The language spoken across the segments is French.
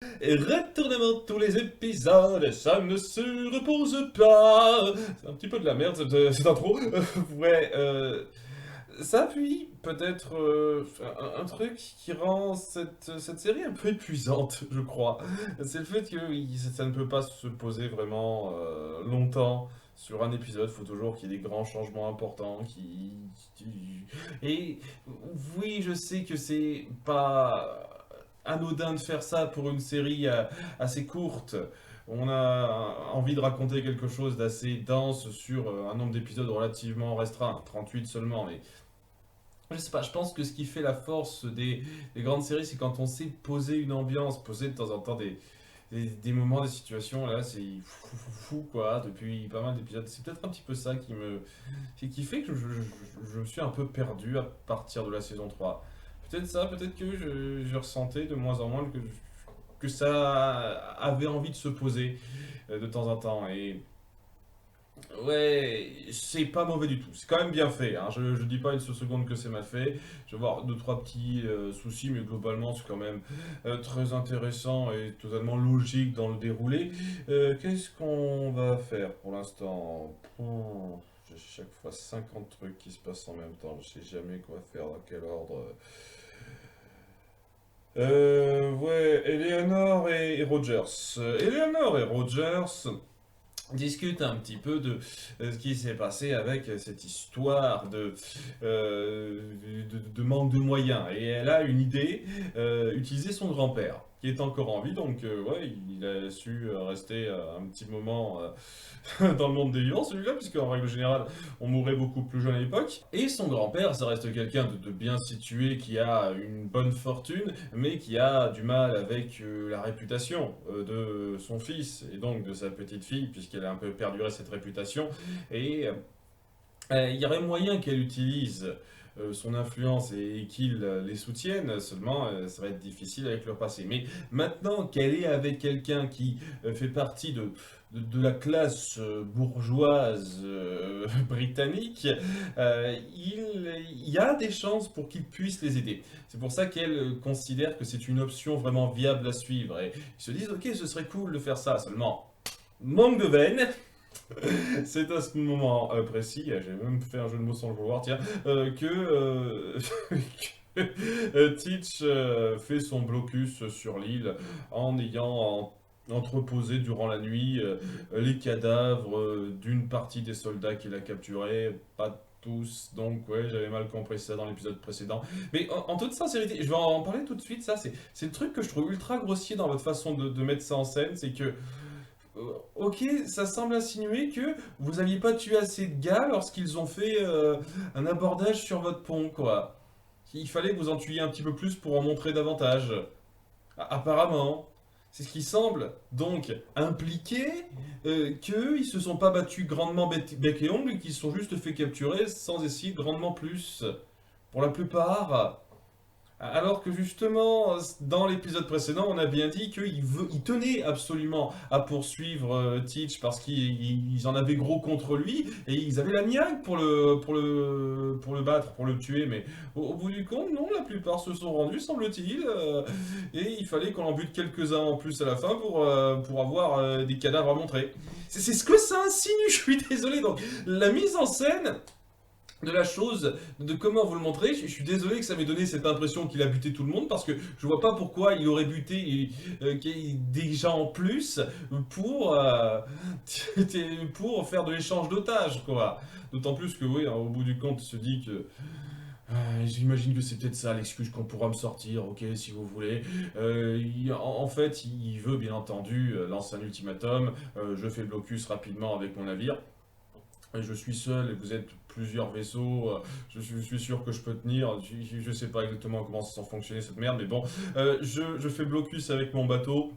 Et retournement tous les épisodes, ça ne se repose pas. C'est un petit peu de la merde cette intro. Ouais, ça puis peut-être un truc qui rend cette série un peu épuisante, je crois. C'est le fait que ça ne peut pas se poser vraiment longtemps sur un épisode. Il faut toujours qu'il y ait des grands changements importants et oui, je sais que c'est pas anodin de faire ça pour une série assez courte. On a envie de raconter quelque chose d'assez dense sur un nombre d'épisodes relativement restreint, 38 seulement, mais je sais pas, je pense que ce qui fait la force des grandes séries, c'est quand on sait poser une ambiance, poser de temps en temps des moments, des situations, là c'est fou, quoi, depuis pas mal d'épisodes. C'est peut-être un petit peu ça qui fait que je me suis un peu perdu à partir de la saison 3. Peut-être ça, peut-être que je ressentais de moins en moins que ça avait envie de se poser de temps en temps. Et ouais, c'est pas mauvais du tout. C'est quand même bien fait, hein. Je dis pas une seule seconde que c'est mal fait. Je vais voir deux, trois petits soucis, mais globalement, c'est quand même très intéressant et totalement logique dans le déroulé. Qu'est-ce qu'on va faire pour l'instant? J'ai chaque fois 50 trucs qui se passent en même temps. Je sais jamais quoi faire, dans quel ordre. Ouais, Eleanor et Rogers. Eleanor et Rogers discute un petit peu de ce qui s'est passé avec cette histoire de manque de moyens. Et elle a une idée, utiliser son grand-père, qui est encore en vie, donc ouais, il a su rester un petit moment dans le monde des vivants, celui-là, puisque en règle générale, on mourait beaucoup plus jeune à l'époque. Et son grand-père, ça reste quelqu'un de bien situé, qui a une bonne fortune, mais qui a du mal avec la réputation de son fils, et donc de sa petite fille, puisqu'elle a un peu perduré cette réputation. Et il y aurait moyen qu'elle utilise son influence et qu'il les soutienne, seulement ça va être difficile avec leur passé. Mais maintenant qu'elle est avec quelqu'un qui fait partie de la classe bourgeoise britannique, il y a des chances pour qu'il puisse les aider. C'est pour ça qu'elle considère que c'est une option vraiment viable à suivre. Et ils se disent, ok, ce serait cool de faire ça, seulement manque de veine. C'est à ce moment précis, j'ai même fait un jeu de mots sans le vouloir, tiens, que Teach fait son blocus sur l'île en ayant entreposé durant la nuit les cadavres d'une partie des soldats qu'il a capturés, pas tous, donc ouais, j'avais mal compris ça dans l'épisode précédent. Mais en toute sincérité, je vais en parler tout de suite, ça c'est le truc que je trouve ultra grossier dans votre façon de mettre ça en scène, c'est que ok, ça semble insinuer que vous n'aviez pas tué assez de gars lorsqu'ils ont fait un abordage sur votre pont, quoi. Il fallait que vous en tuiez un petit peu plus pour en montrer davantage. Apparemment. C'est ce qui semble donc impliquer qu'ils se sont pas battus grandement bec et ongles et qu'ils se sont juste fait capturer sans essayer grandement plus. Pour la plupart. Alors que justement, dans l'épisode précédent, on a bien dit qu'il tenait absolument à poursuivre Teach parce qu'ils en avaient gros contre lui et ils avaient la niaque pour le battre, pour le tuer. Mais au bout du compte, non, la plupart se sont rendus, semble-t-il. Et il fallait qu'on en bute quelques-uns en plus à la fin pour avoir des cadavres à montrer. C'est ce que ça insinue, je suis désolé. Donc, la mise en scène de la chose, de comment vous le montrez. Je suis désolé que ça m'ait donné cette impression qu'il a buté tout le monde parce que je vois pas pourquoi il aurait buté des gens en plus pour, pour faire de l'échange d'otages, quoi. D'autant plus que, oui, hein, au bout du compte, il se dit que. J'imagine que c'est peut-être ça l'excuse qu'on pourra me sortir, ok, si vous voulez. En fait, il veut bien entendu lancer un ultimatum. Je fais blocus rapidement avec mon navire. Je suis seul et vous êtes plusieurs vaisseaux, je suis sûr que je peux tenir, je sais pas exactement comment ça va fonctionner cette merde, mais bon, je fais blocus avec mon bateau,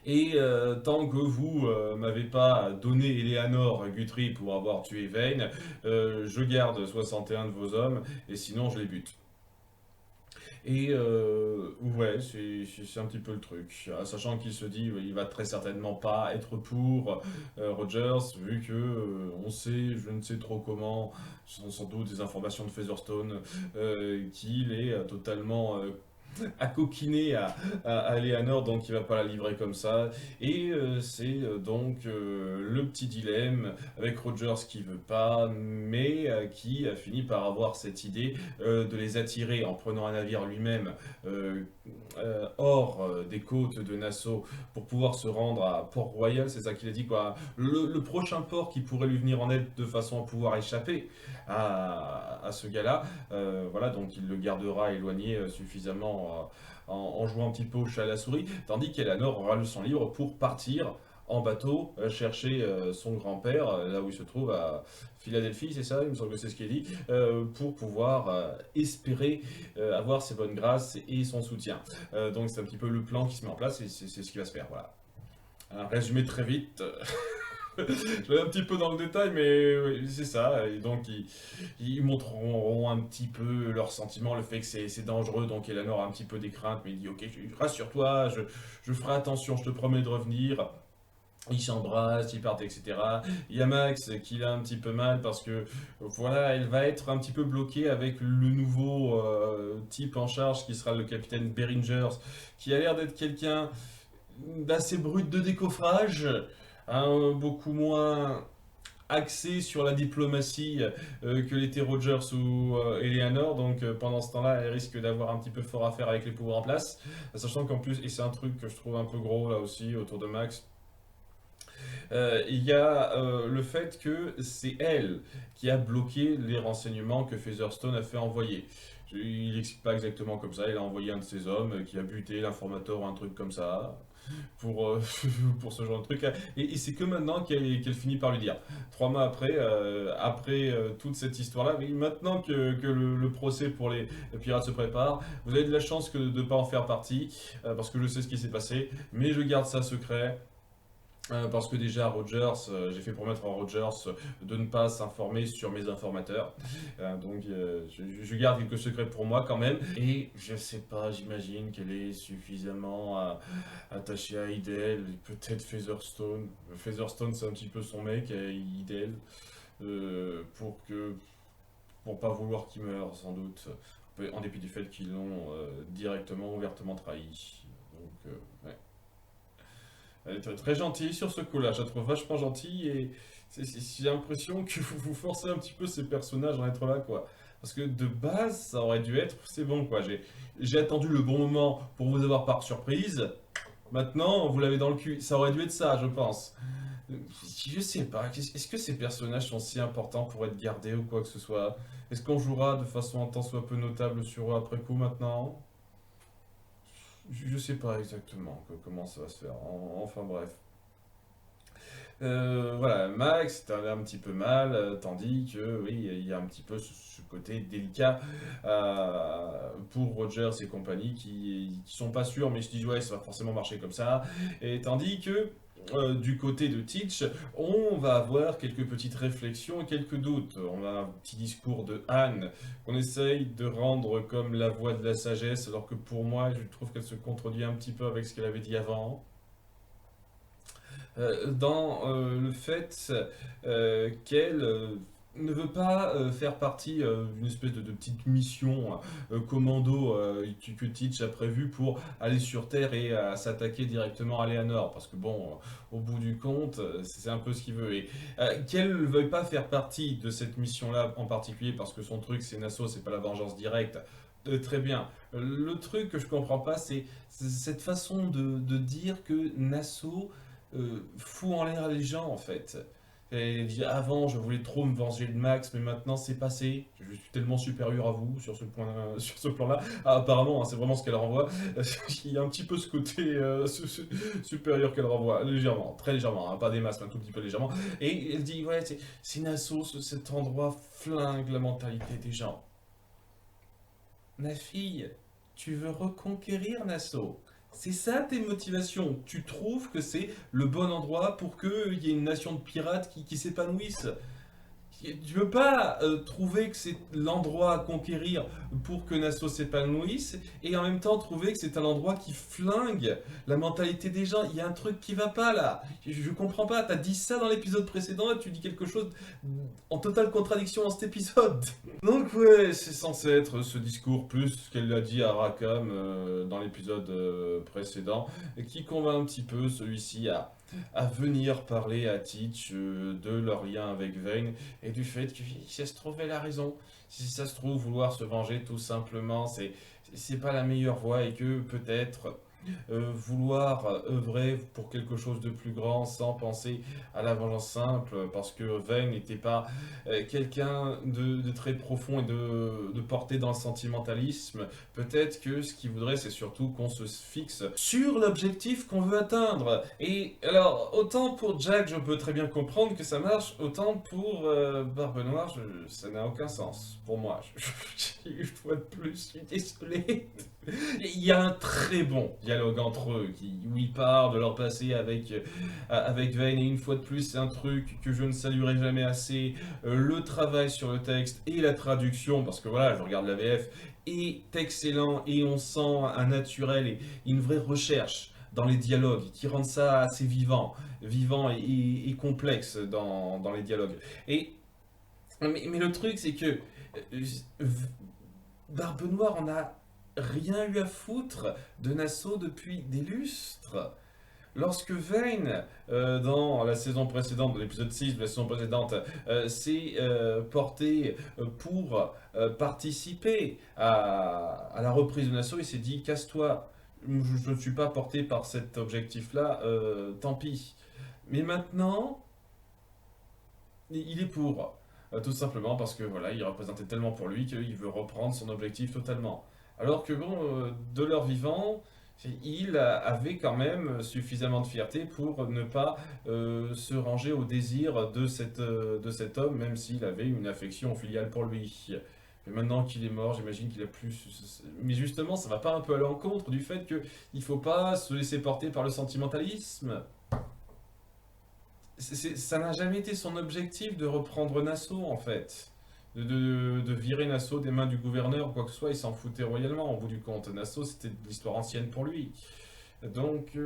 et tant que vous m'avez pas donné Eleanor Guthrie pour avoir tué Vayne, je garde 61 de vos hommes, et sinon je les bute. Et ouais, c'est un petit peu le truc. Sachant qu'il se dit, il va très certainement pas être pour Rogers, vu que on sait, je ne sais trop comment, ce sont sans doute des informations de Featherstone, qu'il est totalement à coquiner à Eleanor, donc il va pas la livrer comme ça. Et c'est donc le petit dilemme avec Rogers qui veut pas, mais qui a fini par avoir cette idée de les attirer en prenant un navire lui-même hors des côtes de Nassau pour pouvoir se rendre à Port-Royal, c'est ça qu'il a dit quoi. Le prochain port qui pourrait lui venir en aide de façon à pouvoir échapper à ce gars-là. Voilà, donc il le gardera éloigné suffisamment en jouant un petit peu au chat à la souris, tandis qu'Eleanor aura le sang libre pour partir en bateau chercher son grand-père, là où il se trouve à Philadelphie, c'est ça, il me semble que c'est ce qu'il dit, pour pouvoir espérer avoir ses bonnes grâces et son soutien. Donc c'est un petit peu le plan qui se met en place et c'est ce qui va se faire, voilà. Un résumé très vite. Je vais un petit peu dans le détail, mais oui, c'est ça. Et donc, ils montreront un petit peu leurs sentiments, le fait que c'est dangereux. Donc, Eleanor a un petit peu des craintes, mais il dit ok, rassure-toi, je ferai attention, je te promets de revenir. Ils s'embrassent, ils partent, etc. Il y a Max qui a un petit peu mal parce que voilà, elle va être un petit peu bloquée avec le nouveau type en charge qui sera le capitaine Beringers, qui a l'air d'être quelqu'un d'assez brut de décoffrage, hein, beaucoup moins axé sur la diplomatie que l'était Rogers ou Eleanor, donc pendant ce temps-là, elle risque d'avoir un petit peu fort à faire avec les pouvoirs en place, sachant qu'en plus, et c'est un truc que je trouve un peu gros là aussi autour de Max, il y a le fait que c'est elle qui a bloqué les renseignements que Featherstone a fait envoyer. Il n'explique pas exactement comme ça, il a envoyé un de ses hommes qui a buté l'informateur ou un truc comme ça pour, pour ce genre de truc. Et c'est que maintenant qu'elle finit par lui dire. 3 mois après, toute cette histoire-là, oui, maintenant que le procès pour les pirates se prépare, vous avez de la chance de ne pas en faire partie, parce que je sais ce qui s'est passé, mais je garde ça secret. Parce que déjà, Rogers, j'ai fait promettre à Rogers de ne pas s'informer sur mes informateurs. Donc, je garde quelques secrets pour moi quand même. Et je sais pas, j'imagine qu'elle est suffisamment attachée à Idel, peut-être Featherstone. Featherstone, c'est un petit peu son mec, Idel, pour pas vouloir qu'il meure, sans doute. En dépit du fait qu'ils l'ont directement, ouvertement trahi. Donc, ouais. Elle est très, très gentille sur ce coup-là, je la trouve vachement gentille et j'ai l'impression que vous forcez un petit peu ces personnages à être là, quoi. Parce que de base, ça aurait dû être, c'est bon, quoi. J'ai attendu le bon moment pour vous avoir par surprise. Maintenant, vous l'avez dans le cul. Ça aurait dû être ça, je pense. Je sais pas, est-ce que ces personnages sont si importants pour être gardés ou quoi que ce soit? Est-ce qu'on jouera de façon un tant soit peu notable sur eux après coup maintenant? Je sais pas exactement comment ça va se faire. Enfin bref. Voilà, Max t'en a un petit peu mal, tandis que oui, il y a un petit peu ce côté délicat pour Rogers et compagnie qui sont pas sûrs, mais se disent ouais, ça va forcément marcher comme ça. Et tandis que du côté de Teach, on va avoir quelques petites réflexions et quelques doutes. On a un petit discours de Anne qu'on essaye de rendre comme la voix de la sagesse, alors que pour moi, je trouve qu'elle se contredit un petit peu avec ce qu'elle avait dit avant. Dans le fait qu'elle ne veut pas faire partie d'une espèce de petite mission commando que Teach a prévue pour aller sur Terre et s'attaquer directement à Eleanor. Parce que bon, au bout du compte, c'est un peu ce qu'il veut. Et qu'elle ne veuille pas faire partie de cette mission-là en particulier, parce que son truc c'est Nassau, c'est pas la vengeance directe. Très bien. Le truc que je comprends pas, c'est cette façon de dire que Nassau fout en l'air les gens en fait. Et il dit, avant je voulais trop me venger de Max, mais maintenant c'est passé. Je suis tellement supérieur à vous sur ce point, sur ce plan-là. Ah, apparemment, hein, c'est vraiment ce qu'elle renvoie. Il y a un petit peu ce côté supérieur qu'elle renvoie, légèrement, très légèrement, hein, pas des masses, mais un tout petit peu légèrement. Et elle dit, ouais, c'est Nassau, cet endroit flingue la mentalité des gens. Ma fille, tu veux reconquérir Nassau? C'est ça tes motivations. Tu trouves que c'est le bon endroit pour qu'il y ait une nation de pirates qui s'épanouisse. Tu veux pas trouver que c'est l'endroit à conquérir pour que Nassau s'épanouisse et en même temps trouver que c'est un endroit qui flingue la mentalité des gens. Il y a un truc qui va pas là. Je comprends pas. T'as dit ça dans l'épisode précédent et tu dis quelque chose en totale contradiction dans cet épisode. Donc ouais, c'est censé être ce discours plus qu'elle l'a dit à Rackham dans l'épisode précédent qui convainc un petit peu celui-ci à venir parler à Teach de leur lien avec Vayne et du fait que si ça se trouve, elle a raison. Si ça se trouve, vouloir se venger tout simplement, c'est pas la meilleure voie et que peut-être vouloir œuvrer pour quelque chose de plus grand sans penser à la vengeance simple parce que Vayne n'était pas quelqu'un de très profond et de porté dans le sentimentalisme. Peut-être que ce qu'il voudrait, c'est surtout qu'on se fixe sur l'objectif qu'on veut atteindre. Et alors, autant pour Jack, je peux très bien comprendre que ça marche, autant pour Barbe Noire, ça n'a aucun sens pour moi. Une fois de plus, je suis désolé. Il y a un très bon dialogue entre eux où ils parlent de leur passé avec Vayne et une fois de plus c'est un truc que je ne saluerai jamais assez. Le travail sur le texte et la traduction parce que voilà je regarde la VF est excellent et on sent un naturel et une vraie recherche dans les dialogues qui rendent ça assez vivant et complexe dans les dialogues. Et mais le truc c'est que euh, Barbe Noire en a rien eu à foutre de Nassau depuis des lustres. Lorsque Vayne, dans la saison précédente, dans l'épisode 6 de la saison précédente, s'est porté pour participer à la reprise de Nassau, il s'est dit casse-toi, je ne suis pas porté par cet objectif-là, tant pis. Mais maintenant, il est pour. Tout simplement parce que voilà, il représentait tellement pour lui qu'il veut reprendre son objectif totalement. Alors que bon, de leur vivant, il avait quand même suffisamment de fierté pour ne pas se ranger au désir de cet homme, même s'il avait une affection filiale pour lui. Mais maintenant qu'il est mort, j'imagine qu'il a plus. Mais justement, ça va pas un peu à l'encontre du fait qu'il ne faut pas se laisser porter par le sentimentalisme. Ça n'a jamais été son objectif de reprendre Nassau en fait. De virer Nassau des mains du gouverneur ou quoi que ce soit, il s'en foutait royalement au bout du compte. Nassau c'était de l'histoire ancienne pour lui. Donc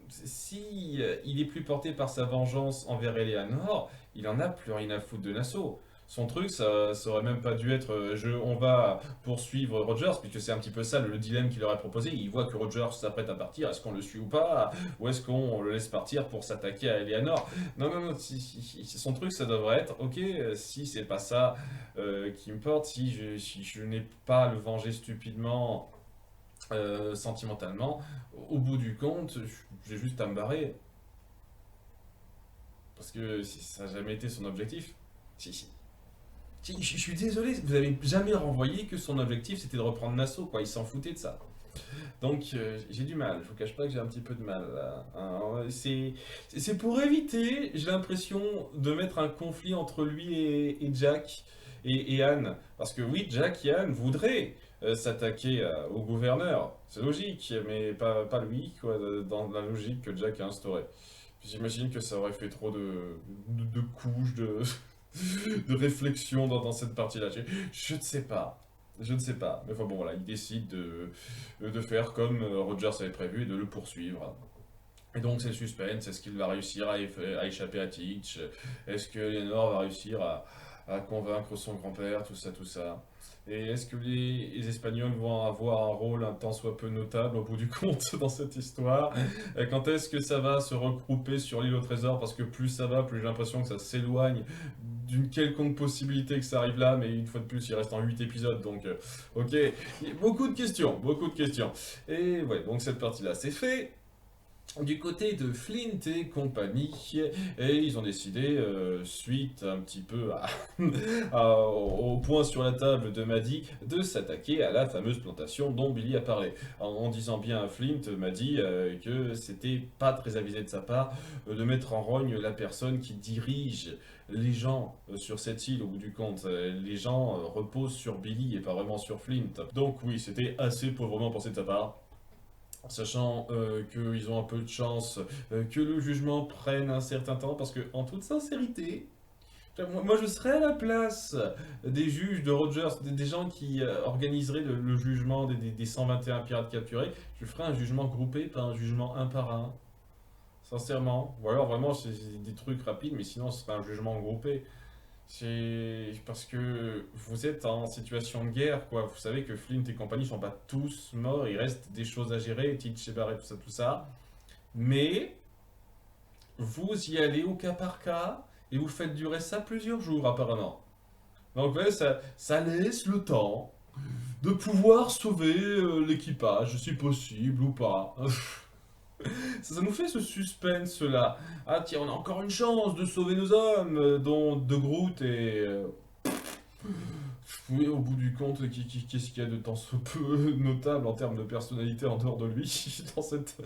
si il est plus porté par sa vengeance envers Eleanor, il en a plus rien à foutre de Nassau. Son truc, ça aurait même pas dû être on va poursuivre Rogers, puisque c'est un petit peu ça le dilemme qu'il aurait proposé. Il voit que Rogers s'apprête à partir, est-ce qu'on le suit ou pas? Ou est-ce qu'on le laisse partir pour s'attaquer à Eleanor? Non, non, non, son truc, ça devrait être ok, si c'est pas ça qui me porte, si je n'ai pas à le venger stupidement, sentimentalement, au bout du compte, j'ai juste à me barrer. Parce que si ça n'a jamais été son objectif. Si. Je suis désolé, vous avez jamais renvoyé que son objectif c'était de reprendre Nassau, quoi. Il s'en foutait de ça. Donc j'ai du mal, je vous cache pas que j'ai un petit peu de mal là. Hein. C'est pour éviter, j'ai l'impression, de mettre un conflit entre lui et Jack et Anne. Parce que oui, Jack et Anne voudraient s'attaquer au gouverneur. C'est logique, mais pas lui, quoi, dans la logique que Jack a instaurée. J'imagine que ça aurait fait trop de couches, de réflexion dans cette partie-là. Je ne sais pas. Je ne sais pas. Mais enfin bon, voilà, il décide de faire comme Rogers avait prévu et de le poursuivre. Et donc c'est le suspense, est-ce qu'il va réussir à échapper à Teach? Est-ce que Eleanor va réussir à convaincre son grand-père, tout ça, tout ça? Et est-ce que les Espagnols vont avoir un rôle un tant soit peu notable au bout du compte dans cette histoire? Et quand est-ce que ça va se regrouper sur l'île au trésor? Parce que plus ça va, plus j'ai l'impression que ça s'éloigne d'une quelconque possibilité que ça arrive là, mais une fois de plus, il reste en 8 épisodes, donc ok, beaucoup de questions, beaucoup de questions. Et ouais, donc cette partie-là, c'est fait. Du côté de Flint et compagnie, et ils ont décidé, suite un petit peu au point sur la table de Maddie, de s'attaquer à la fameuse plantation dont Billy a parlé. En disant bien à Flint, Maddie, que c'était pas très avisé de sa part de mettre en rogne la personne qui dirige les gens sur cette île au bout du compte. Les gens reposent sur Billy et pas vraiment sur Flint. Donc oui, c'était assez pauvrement pensé de sa part. Sachant qu'ils ont un peu de chance que le jugement prenne un certain temps, parce que en toute sincérité, Moi, je serais à la place des juges de Rogers, des gens qui organiseraient le jugement des 121 pirates capturés. Je ferais un jugement groupé, pas un jugement un par un. Sincèrement. Ou alors vraiment, c'est des trucs rapides, mais sinon, ce serait un jugement groupé. C'est parce que vous êtes en situation de guerre, quoi. Vous savez que Flint et compagnie sont pas tous morts, il reste des choses à gérer, Teach et Barret, tout ça, tout ça. Mais vous y allez au cas par cas et vous faites durer ça plusieurs jours, apparemment. Donc, ouais, ça laisse le temps de pouvoir sauver l'équipage, si possible ou pas. Ça nous fait ce suspense-là. Ah, tiens, on a encore une chance de sauver nos hommes, dont De Groot et oui, au bout du compte, qu'est-ce qu'il y a de tant soit peu notable en termes de personnalité en dehors de lui dans cette...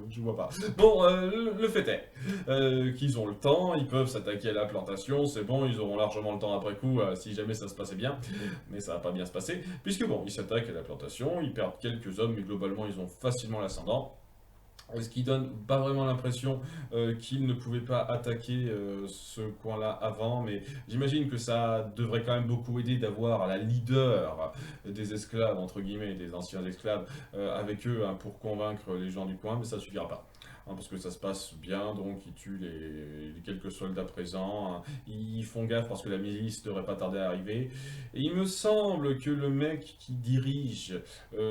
je vois pas. Bon, le fait est qu'ils ont le temps, ils peuvent s'attaquer à la plantation, c'est bon, ils auront largement le temps après coup si jamais ça se passait bien, mais ça va pas bien se passer, puisque bon, ils s'attaquent à la plantation, ils perdent quelques hommes, mais globalement ils ont facilement l'ascendant. Ce qui donne pas vraiment l'impression qu'ils ne pouvaient pas attaquer ce coin-là avant, mais j'imagine que ça devrait quand même beaucoup aider d'avoir la leader des esclaves, entre guillemets, des anciens esclaves, avec eux hein, pour convaincre les gens du coin, mais ça suffira pas. Hein, parce que ça se passe bien, donc ils tuent les quelques soldats présents, hein. Ils font gaffe parce que la milice devrait pas tarder à arriver. Et il me semble que le mec qui dirige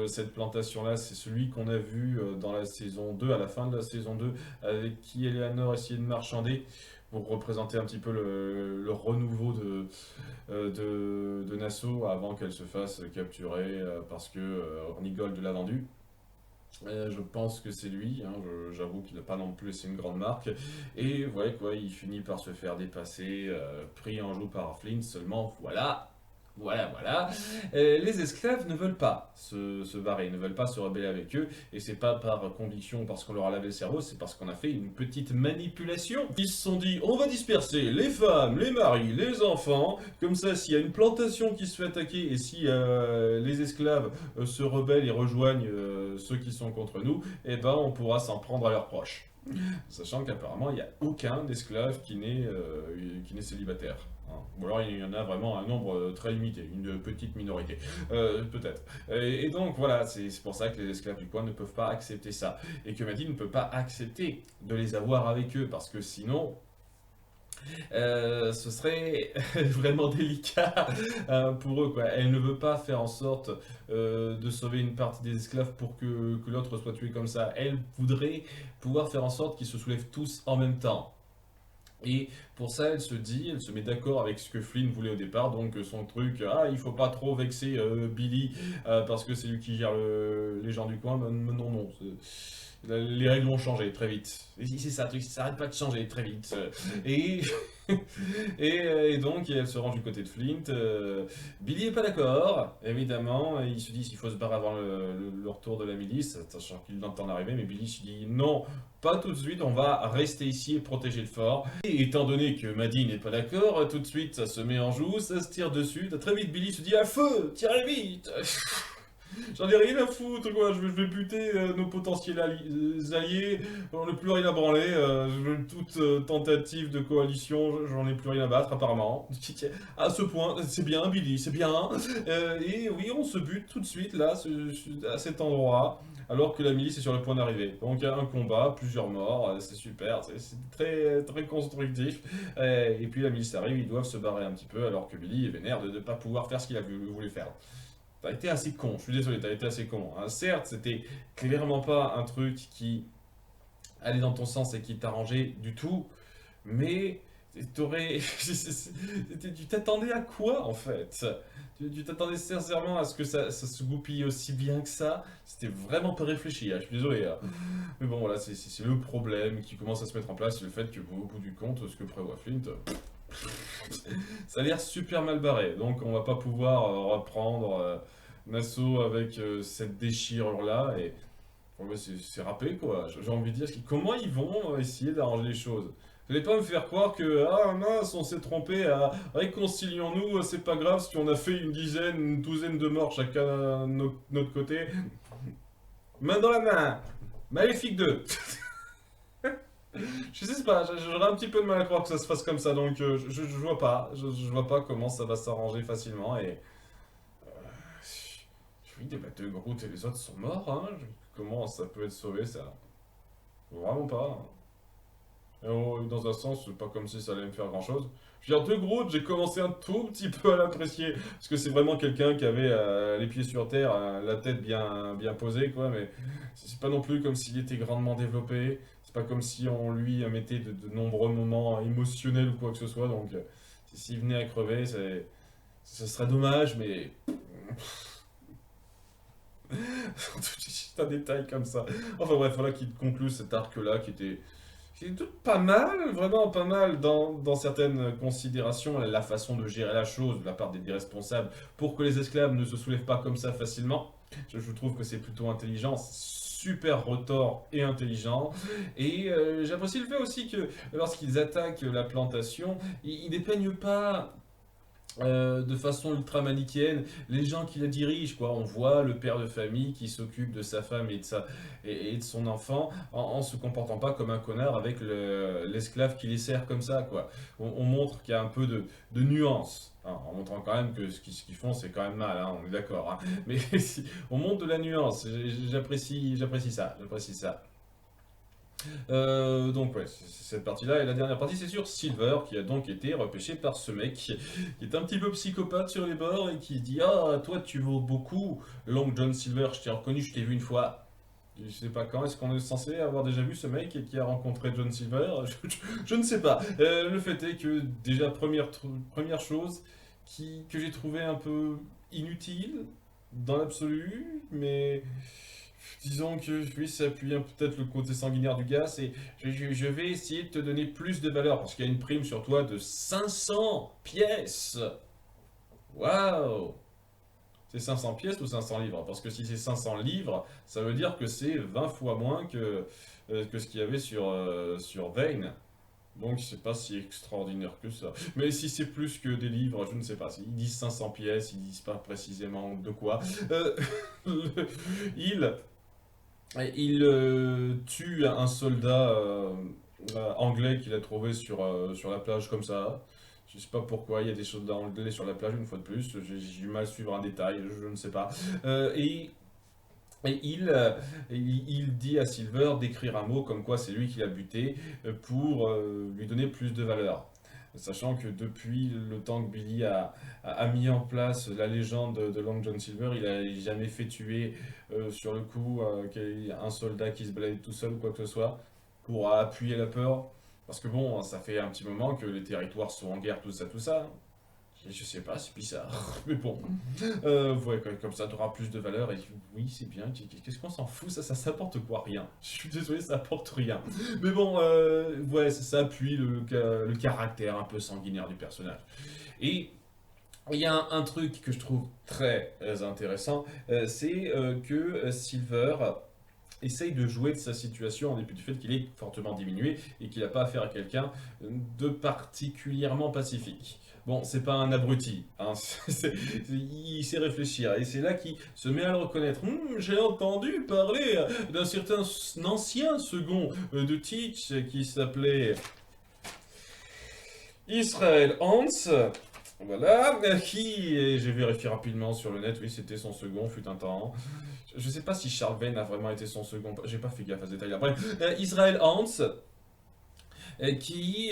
cette plantation-là, c'est celui qu'on a vu dans la saison 2, à la fin de la saison 2, avec qui Eleanor essayait de marchander pour représenter un petit peu le renouveau de Nassau avant qu'elle se fasse capturer parce que Ornigold l'a vendu. Je pense que c'est lui, hein, j'avoue qu'il n'a pas non plus laissé une grande marque. Et ouais, quoi, il finit par se faire dépasser, pris en joue par Flint, seulement voilà, voilà. Les esclaves ne veulent pas se barrer, ne veulent pas se rebeller avec eux, et c'est pas par conviction parce qu'on leur a lavé le cerveau, c'est parce qu'on a fait une petite manipulation. Ils se sont dit, on va disperser les femmes, les maris, les enfants, comme ça s'il y a une plantation qui se fait attaquer, et si les esclaves se rebellent et rejoignent ceux qui sont contre nous, eh ben on pourra s'en prendre à leurs proches. Sachant qu'apparemment il n'y a aucun esclave qui n'est célibataire. Hein. Ou alors il y en a vraiment un nombre très limité, une petite minorité, peut-être. Et donc voilà, c'est pour ça que les esclaves du coin ne peuvent pas accepter ça. Et que Maddy ne peut pas accepter de les avoir avec eux, parce que sinon, ce serait vraiment délicat pour eux, quoi. Elle ne veut pas faire en sorte de sauver une partie des esclaves pour que l'autre soit tué comme ça. Elle voudrait pouvoir faire en sorte qu'ils se soulèvent tous en même temps. Et pour ça, elle se met d'accord avec ce que Flynn voulait au départ, donc son truc, ah, il faut pas trop vexer Billy parce que c'est lui qui gère les gens du coin. Non, les règles vont changer très vite. Et c'est ça, le truc, ça arrête pas de changer très vite. Et, et donc, elle se range du côté de Flint. Billy est pas d'accord, évidemment. Il se dit qu'il faut se barrer avant le retour de la milice, sachant qu'il l'entend arriver. Mais Billy se dit non, pas tout de suite, on va rester ici et protéger le fort. Et étant donné que Maddy n'est pas d'accord, tout de suite, ça se met en joue, ça se tire dessus. Très vite, Billy se dit à feu, tirez vite. J'en ai rien à foutre, quoi. Je vais buter nos potentiels alliés. J'en ai plus rien à branler. Toute tentative de coalition, j'en ai plus rien à battre, apparemment. À ce point, c'est bien, Billy, c'est bien. Et oui, on se bute tout de suite, là, à cet endroit, alors que la milice est sur le point d'arriver. Donc, il y a un combat, plusieurs morts, c'est super, c'est très, très constructif. Et puis, la milice arrive, ils doivent se barrer un petit peu, alors que Billy est vénère de ne pas pouvoir faire ce qu'il a voulu faire. T'as été assez con, je suis désolé, t'as été assez con. Hein. Certes, c'était clairement pas un truc qui allait dans ton sens et qui t'arrangeait du tout, mais t'aurais... tu t'attendais à quoi en fait? Tu t'attendais sincèrement à ce que ça se goupille aussi bien que ça? C'était vraiment pas réfléchi, hein, je suis désolé. Hein. Mais bon, voilà, c'est le problème qui commence à se mettre en place, c'est le fait que au bout du compte, ce que prévoit Flint... ça a l'air super mal barré, donc on va pas pouvoir reprendre Nassau avec cette déchirure-là, et bon, bah, c'est râpé quoi, j'ai envie de dire, comment ils vont essayer d'arranger les choses? Vous allez pas me faire croire que, ah mince, on s'est trompé, réconcilions-nous, c'est pas grave si on a fait une douzaine de morts chacun de notre côté. Main dans la main, Maléfique 2. Je sais pas, j'aurais un petit peu de mal à croire que ça se fasse comme ça, donc je vois pas, je vois pas comment ça va s'arranger facilement, et... Oui, bah, de Groot et les autres sont morts, hein. Comment ça peut être sauvé, ça? Vraiment pas, hein. Oh, dans un sens, c'est pas comme si ça allait me faire grand-chose. Je veux dire, de Groot, j'ai commencé un tout petit peu à l'apprécier, parce que c'est vraiment quelqu'un qui avait les pieds sur terre, la tête bien posée, quoi, mais c'est pas non plus comme s'il était grandement développé, c'est pas comme si on lui mettait de nombreux moments émotionnels ou quoi que ce soit, donc s'il venait à crever, ce serait dommage, mais... C'est un détail comme ça. Enfin bref, voilà qui conclut cet arc-là qui est tout pas mal, vraiment pas mal dans certaines considérations, la façon de gérer la chose de la part des responsables pour que les esclaves ne se soulèvent pas comme ça facilement. Je trouve que c'est plutôt intelligent, super retors et intelligent. Et j'apprécie le fait aussi que lorsqu'ils attaquent la plantation, ils dépeignent pas de façon ultra manichéenne les gens qui la dirigent, quoi. On voit le père de famille qui s'occupe de sa femme et de son enfant en se comportant pas comme un connard avec l'esclave qui les sert comme ça, quoi. On montre qu'il y a un peu de nuance, hein, en montrant quand même que ce qu'ils font c'est quand même mal, hein, on est d'accord, hein. Mais si, on montre de la nuance, j'apprécie ça. Donc ouais, c'est cette partie-là. Et la dernière partie, c'est sur Silver, qui a donc été repêché par ce mec, qui est un petit peu psychopathe sur les bords, et qui se dit: «Ah, toi tu vaux beaucoup, Long John Silver, je t'ai reconnu, je t'ai vu une fois.» Je sais pas quand, est-ce qu'on est censé avoir déjà vu ce mec et qui a rencontré John Silver? Je ne sais pas. Le fait est que, déjà, première chose que j'ai trouvé un peu inutile, dans l'absolu, mais... Disons que oui, ça appuie peut-être le côté sanguinaire du gars, c'est je vais essayer de te donner plus de valeur parce qu'il y a une prime sur toi de 500 pièces. Waouh! C'est 500 pièces ou 500 livres? Parce que si c'est 500 livres, ça veut dire que c'est 20 fois moins que ce qu'il y avait sur Vayne. Donc c'est pas si extraordinaire que ça. Mais si c'est plus que des livres, je ne sais pas. Ils disent 500 pièces, ils disent pas précisément de quoi. Euh, le- il il tue un soldat anglais qu'il a trouvé sur la plage comme ça. Je sais pas pourquoi il y a des soldats anglais sur la plage une fois de plus. J'ai du mal à suivre un détail, je ne sais pas. Et il dit à Silver d'écrire un mot comme quoi c'est lui qui l'a buté pour lui donner plus de valeur. Sachant que depuis le temps que Billy a mis en place la légende de Long John Silver, il a jamais fait tuer sur le coup un soldat qui se balade tout seul ou quoi que ce soit pour appuyer la peur. Parce que bon, ça fait un petit moment que les territoires sont en guerre, tout ça, tout ça. Je sais pas, c'est bizarre. Mais bon, ouais, comme ça, tu auras plus de valeur. Et oui, c'est bien. Qu'est-ce qu'on s'en fout? Ça s'apporte quoi? Rien. Je suis désolé, ça apporte rien. Mais bon, ouais, ça appuie le caractère un peu sanguinaire du personnage. Et il y a un truc que je trouve très intéressant, c'est que Silver essaye de jouer de sa situation en dépit du fait qu'il est fortement diminué et qu'il n'a pas affaire à quelqu'un de particulièrement pacifique. Bon, c'est pas un abruti, hein, il sait réfléchir et c'est là qu'il se met à le reconnaître. J'ai entendu parler d'un certain ancien second de Teach qui s'appelait Israel Hans. Voilà, qui, et j'ai vérifié rapidement sur le net, oui, c'était son second, fut un temps. Je sais pas si Charles Vane a vraiment été son second, j'ai pas fait gaffe à ce détail-là. Bref, Israel Hans, qui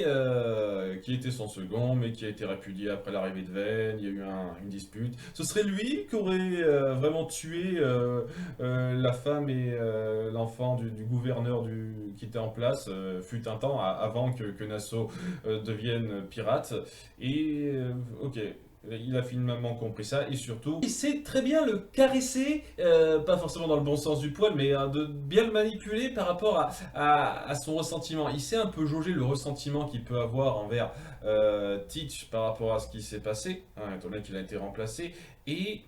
était son second, mais qui a été répudié après l'arrivée de Vane, il y a eu une dispute. Ce serait lui qui aurait vraiment tué la femme et l'enfant du gouverneur qui était en place, fut un temps, avant que Nassau devienne pirate. Et ok. Il a finalement compris ça et surtout, il sait très bien le caresser, pas forcément dans le bon sens du poil, mais de bien le manipuler par rapport à son ressentiment. Il sait un peu jauger le ressentiment qu'il peut avoir envers Teach par rapport à ce qui s'est passé, hein, étant donné qu'il a été remplacé, et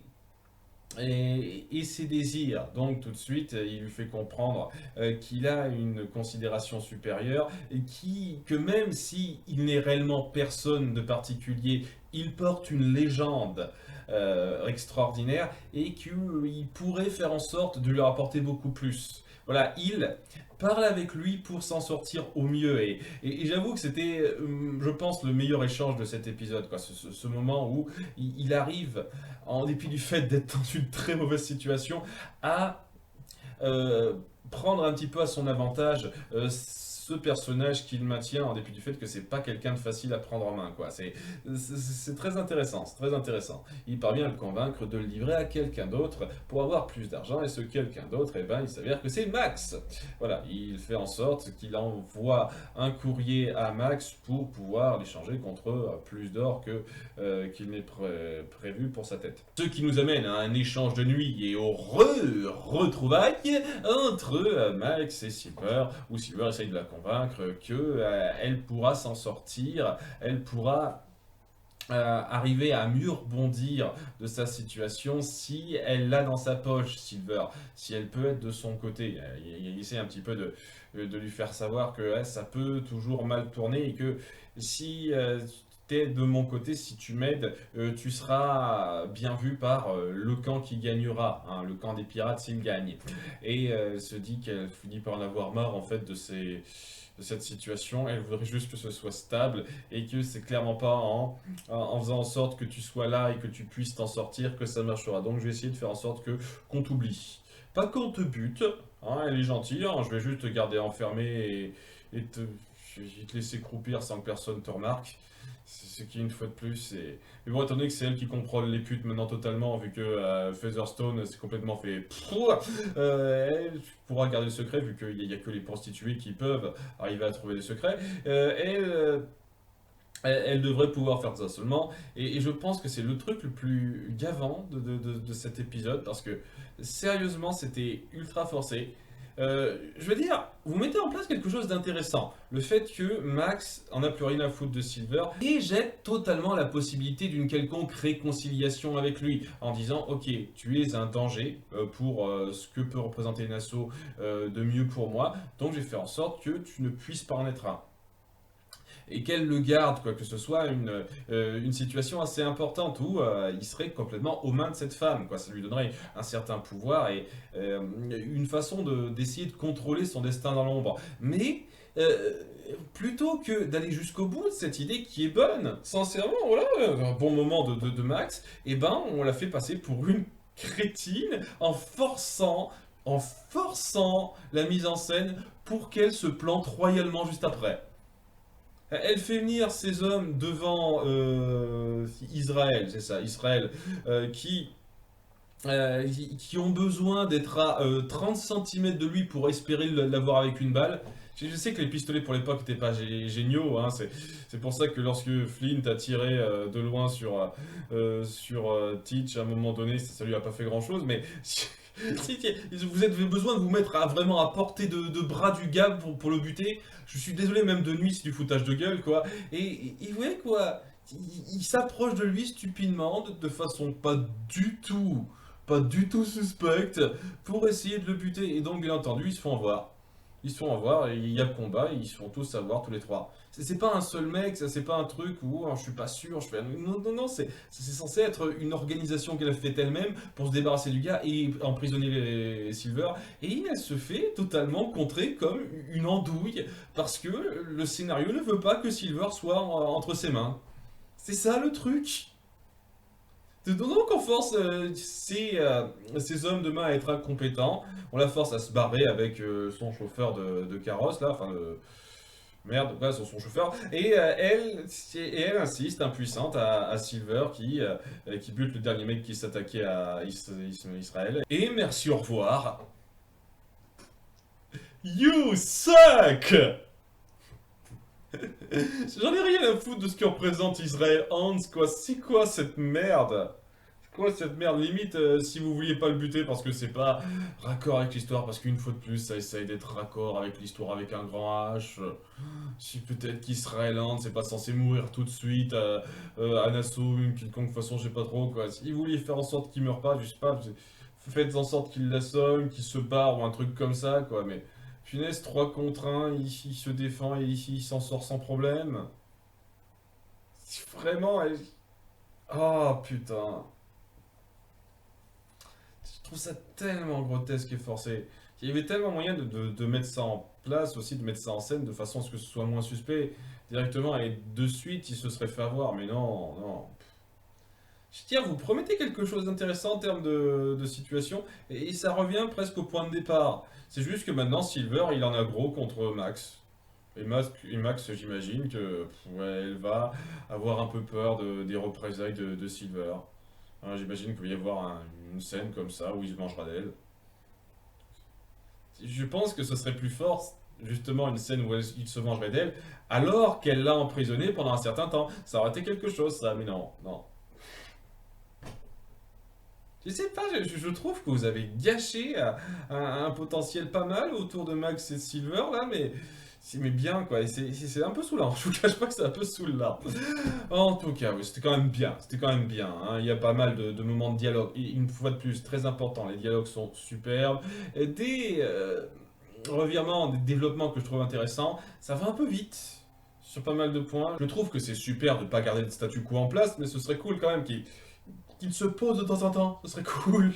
et ses désirs. Donc tout de suite, il lui fait comprendre qu'il a une considération supérieure et que même si il n'est réellement personne de particulier, il porte une légende extraordinaire et qu'il pourrait faire en sorte de lui rapporter beaucoup plus. Voilà, parle avec lui pour s'en sortir au mieux. Et j'avoue que c'était, je pense, le meilleur échange de cet épisode, quoi. Ce moment où il arrive, en dépit du fait d'être dans une très mauvaise situation, à euh, prendre un petit peu à son avantage ce personnage qu'il maintient en dépit du fait que c'est pas quelqu'un de facile à prendre en main, quoi. C'est très intéressant, c'est très intéressant. Il parvient à le convaincre de le livrer à quelqu'un d'autre pour avoir plus d'argent et ce quelqu'un d'autre, eh ben, il s'avère que c'est Max. Voilà, il fait en sorte qu'il envoie un courrier à Max pour pouvoir l'échanger contre plus d'or que qu'il n'est prévu pour sa tête. Ce qui nous amène à un échange de nuit et au retrouvailles entre Max et Silver, où Silver essaye de la convaincre que elle pourra s'en sortir, elle pourra arriver à mieux rebondir de sa situation si elle l'a dans sa poche, Silver, si elle peut être de son côté. Il essaie un petit peu de lui faire savoir que ça peut toujours mal tourner et que si t'es de mon côté, si tu m'aides, tu seras bien vu par le camp qui gagnera, hein, le camp des pirates s'il gagne. Et elle se dit qu'elle finit par en avoir marre en fait de cette situation, elle voudrait juste que ce soit stable et que c'est clairement pas en faisant en sorte que tu sois là et que tu puisses t'en sortir que ça marchera. Donc je vais essayer de faire en sorte que qu'on t'oublie. Pas qu'on te bute, hein, elle est gentille, hein, je vais juste te garder enfermé et te laisser croupir sans que personne te remarque. C'est ce qui, une fois de plus, c'est... Mais bon, étant donné que c'est elle qui contrôle les putes maintenant totalement, vu que Featherstone s'est complètement fait... elle pourra garder le secret, vu qu'il n'y a que les prostituées qui peuvent arriver à trouver les secrets. Elle devrait pouvoir faire ça seulement. Et je pense que c'est le truc le plus gavant de cet épisode, parce que, sérieusement, c'était ultra forcé. Je veux dire, vous mettez en place quelque chose d'intéressant. Le fait que Max en a plus rien à foutre de Silver et jette totalement la possibilité d'une quelconque réconciliation avec lui en disant ok, tu es un danger pour ce que peut représenter une asso de mieux pour moi, donc je vais faire en sorte que tu ne puisses pas en être un et qu'elle le garde, quoi, que ce soit une situation assez importante où il serait complètement aux mains de cette femme, quoi. Ça lui donnerait un certain pouvoir et une façon d'essayer de contrôler son destin dans l'ombre. Mais plutôt que d'aller jusqu'au bout de cette idée qui est bonne, sincèrement, voilà, un bon moment de Max, et ben on l'a fait passer pour une crétine en forçant la mise en scène pour qu'elle se plante royalement juste après. Elle fait venir ces hommes devant Israël, c'est ça, Israël, qui ont besoin d'être à 30 cm de lui pour espérer l'avoir avec une balle. Je sais que les pistolets pour l'époque n'étaient pas géniaux, hein, c'est pour ça que lorsque Flint a tiré de loin sur Teach à un moment donné, ça lui a pas fait grand chose, mais vous avez besoin de vous mettre vraiment à portée de bras du gars pour le buter. Je suis désolé, même de nuit, c'est du foutage de gueule, quoi. Et vous voyez, quoi, il s'approche de lui stupidement, de façon pas du tout suspecte, pour essayer de le buter. Et donc, bien entendu, ils se font avoir. Ils se font avoir, et il y a le combat, et ils se font tous avoir, tous les trois. C'est pas un seul mec, ça c'est pas un truc où je suis pas sûr, je fais... Non, non, non, c'est censé être une organisation qu'elle a fait elle-même pour se débarrasser du gars et emprisonner les Silver. Et elle se fait totalement contrer comme une andouille parce que le scénario ne veut pas que Silver soit entre ses mains. C'est ça le truc. Donc on force ces hommes demain à être incompétents, on la force à se barrer avec son chauffeur de carrosse là, enfin de... Merde, pas son chauffeur. Et elle insiste, impuissante, à Silver qui bute le dernier mec qui s'attaquait à Israël. Et merci, au revoir. You suck! J'en ai rien à foutre de ce que représente Israël Hans, quoi. C'est quoi cette merde? C'est quoi cette merde? Limite, si vous vouliez pas le buter parce que c'est pas raccord avec l'histoire, parce qu'une fois de plus, ça essaye d'être raccord avec l'histoire avec un grand H. Si peut-être qu'Israël Hand, c'est pas censé mourir tout de suite à Nassau, une quelconque façon, je sais pas trop, quoi. Si vous vouliez faire en sorte qu'il meure pas, je sais pas, faites en sorte qu'il l'assomme, qu'il se barre ou un truc comme ça, quoi. Mais punaise, 3 contre 1, il se défend et ici il s'en sort sans problème. Vraiment, oh putain. Je trouve ça tellement grotesque et forcé. Il y avait tellement moyen de mettre ça en place, aussi de mettre ça en scène de façon à ce que ce soit moins suspect directement et de suite il se serait fait avoir. Mais non, non. Je tiens, vous promettez quelque chose d'intéressant en termes de situation et ça revient presque au point de départ. C'est juste que maintenant Silver il en a gros contre Max. Et Max, j'imagine que ouais, elle va avoir un peu peur des représailles de Silver. Hein, j'imagine qu'il va y avoir une scène comme ça où il se vengera d'elle. Je pense que ce serait plus fort, justement, une scène où il se vengerait d'elle, alors qu'elle l'a emprisonné pendant un certain temps. Ça aurait été quelque chose, ça, mais non, non. Je sais pas, je trouve que vous avez gâché un potentiel pas mal autour de Max et Silver, là, mais bien, quoi. Et c'est un peu saoulant, je vous cache pas que c'est un peu saoulant. En tout cas, oui, c'était quand même bien. Hein. Il y a pas mal de moments de dialogue. Et une fois de plus, très important, les dialogues sont superbes. Et revirements, des développements que je trouve intéressants, ça va un peu vite sur pas mal de points. Je trouve que c'est super de ne pas garder le statu quo en place, mais ce serait cool quand même qu'il se pose de temps en temps. Ce serait cool.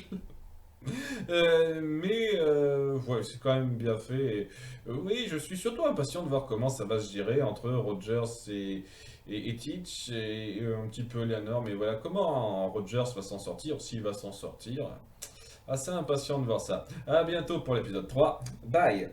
Ouais, c'est quand même bien fait. Oui, je suis surtout impatient de voir comment ça va se gérer entre Rogers et Teach et un petit peu Eleanor. Mais voilà, comment Rogers va s'en sortir, s'il va s'en sortir. Assez impatient de voir ça. À bientôt pour l'épisode 3. Bye!